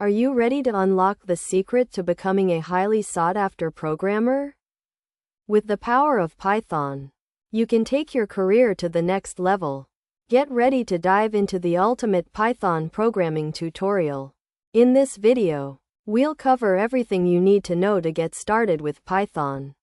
Are you ready to unlock the secret to becoming a highly sought-after programmer? With the power of Python, you can take your career to the next level. Get ready to dive into the ultimate Python programming tutorial. In this video, we'll cover everything you need to know to get started with Python.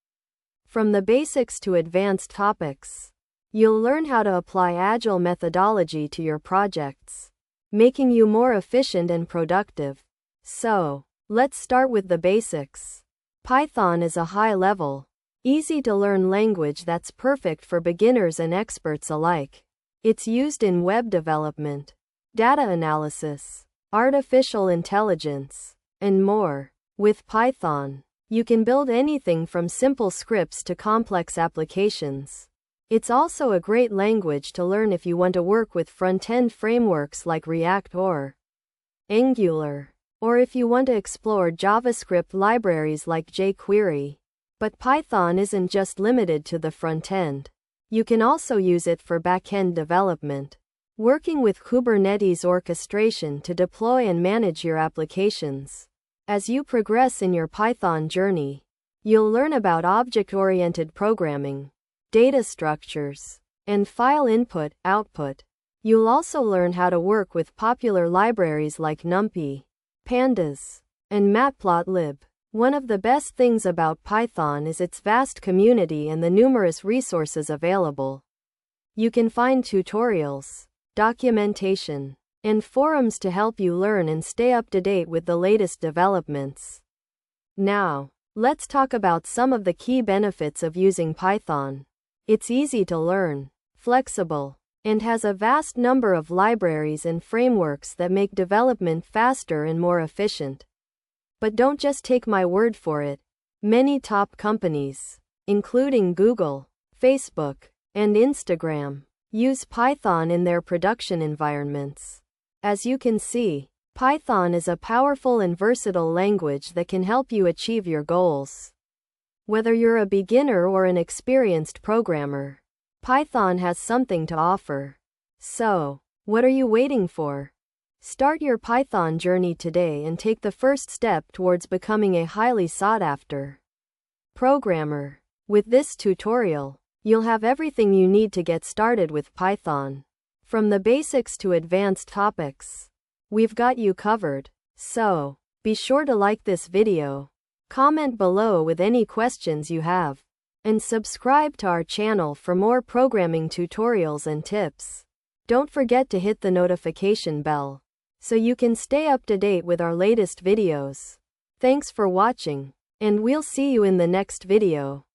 From the basics to advanced topics, you'll learn how to apply agile methodology to your projects, making you more efficient and productive. So, let's start with the basics. Python is a high-level, easy-to-learn language that's perfect for beginners and experts alike. It's used in web development, data analysis, artificial intelligence, and more. With Python, you can build anything from simple scripts to complex applications. It's also a great language to learn if you want to work with front-end frameworks like React or Angular, or if you want to explore JavaScript libraries like jQuery. But Python isn't just limited to the front end. You can also use it for back-end development, working with Kubernetes orchestration to deploy and manage your applications. As you progress in your Python journey, you'll learn about object-oriented programming, data structures, and file input-output. You'll also learn how to work with popular libraries like NumPy, Pandas, and Matplotlib. One of the best things about Python is its vast community and the numerous resources available. You can find tutorials, documentation, and forums to help you learn and stay up to date with the latest developments. Now, let's talk about some of the key benefits of using Python. It's easy to learn, flexible, and has a vast number of libraries and frameworks that make development faster and more efficient. But don't just take my word for it. Many top companies, including Google, Facebook, and Instagram, use Python in their production environments. As you can see, Python is a powerful and versatile language that can help you achieve your goals. Whether you're a beginner or an experienced programmer, Python has something to offer. So, what are you waiting for? Start your Python journey today and take the first step towards becoming a highly sought-after programmer. With this tutorial, you'll have everything you need to get started with Python. From the basics to advanced topics, we've got you covered. So, be sure to like this video, comment below with any questions you have, and subscribe to our channel for more programming tutorials and tips. Don't forget to hit the notification bell, so you can stay up to date with our latest videos. Thanks for watching, and we'll see you in the next video.